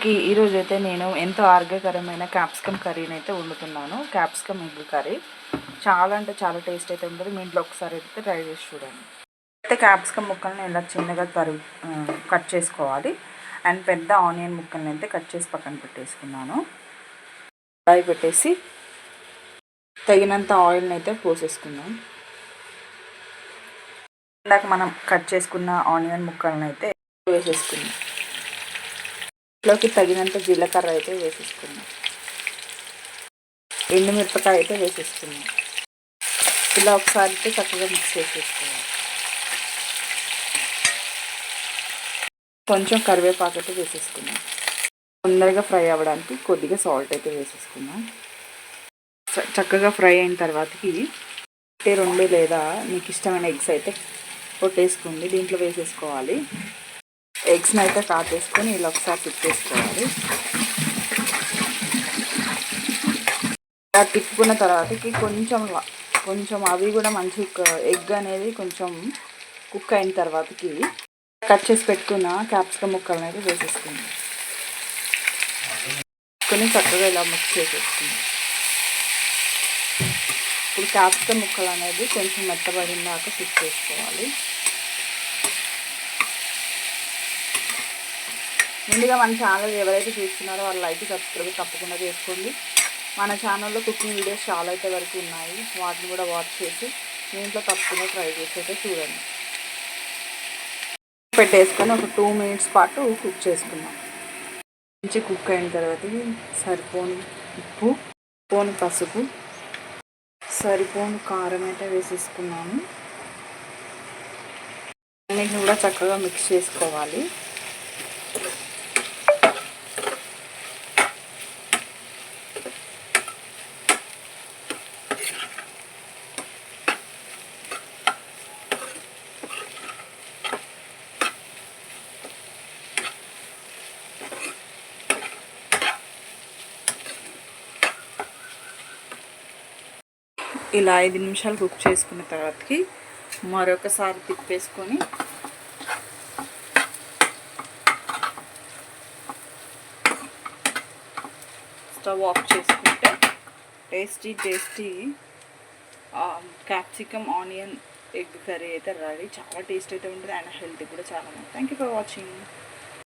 ఈరోజు అయితే నేను ఎంతో ఆరోగ్యకరమైన క్యాప్సికమ్ కర్రీని అయితే వండుతున్నాను. క్యాప్సికమ్ ఎగ్ కర్రీ చాలా అంటే చాలా టేస్ట్ అయితే ఉంటుంది. మీ ఇంట్లో ఒకసారి అయితే ట్రై చేసి చూడండి. అయితే క్యాప్సికమ్ ముక్కల్ని ఇలా చిన్నగా కట్ చేసుకోవాలి. అండ్ పెద్ద ఆనియన్ ముక్కల్ని అయితే కట్ చేసి పక్కన పెట్టేసుకున్నాను. కడాయి పెట్టేసి తగినంత ఆయిల్ని అయితే పోసేసుకున్నాం. ఇందాక మనం కట్ చేసుకున్న ఆనియన్ ముక్కల్ని అయితే వేసేసుకున్నాం. ఇంట్లోకి తగినంత జీలకర్ర అయితే వేసేసుకున్నాం. ఎండుమిరపకాయ అయితే వేసేసుకున్నాం. ఇలా ఒకసారి అయితే చక్కగా మిక్స్ చేసేసుకోవాలి. కొంచెం కరివేపాకు అయితే వేసేసుకున్నాం. తొందరగా ఫ్రై అవ్వడానికి కొద్దిగా సాల్ట్ అయితే వేసేసుకున్నాం. చక్కగా ఫ్రై అయిన తర్వాతకి 2 లేదా మీకు ఇష్టమైన ఎగ్స్ అయితే కొట్టేసుకోండి. దీంట్లో వేసేసుకోవాలి. ఎగ్స్ని అయితే కాటేసుకొని ఇలా ఒకసారి తిప్పేసుకోవాలి. ఇలా తిప్పుకున్న తర్వాతకి కొంచెం అవి కూడా మంచి ఎగ్ అనేది కొంచెం కుక్ అయిన తర్వాతకి కట్ చేసి పెట్టుకున్న క్యాప్సికమ్ ముక్కలను అయితే వేసేసుకుందాం. చక్కగా ఇలా మిక్స్ చేసేసుకుందాం. ఇప్పుడు క్యాప్సికమ్ ముక్కలు అనేది కొంచెం మెత్తబడినాక కుక్ చేసుకోవాలి. ముందుగా మన ఛానల్ ఎవరైతే చూస్తున్నారో వాళ్ళు లైక్ సబ్స్క్రైబ్ తప్పకుండా చేసుకోండి. మన ఛానల్లో కుకింగ్ వీడియోస్ చాలా అయితే వరకు ఉన్నాయి. వాటిని కూడా వాచ్ చేసి మీ ఇంట్లో తప్పకుండా ట్రై చేసి అయితే చూడండి. పెట్టేసుకొని ఒక 2 మినిట్స్ పాటు కుక్ చేసుకున్నాం. మంచి కుక్ అయిన తర్వాత సరిపోని ఉప్పు, సరిపోని పసుపు, సరిపోని కారం అయితే వేసేసుకున్నాము. అన్నిటిని కూడా చక్కగా మిక్స్ చేసుకోవాలి. ఇలా 5 నిమిషాలు కుక్ చేసుకున్న తర్వాతకి మరొకసారి తిప్పేసుకొని స్టవ్ ఆఫ్ చేసుకుంటే tasty capsicum onion egg curry అయితే రెడీ. చాలా టేస్ట్ అయితే ఉంటుంది అండ్ హెల్తీ కూడా చాలా. Thank you for watching.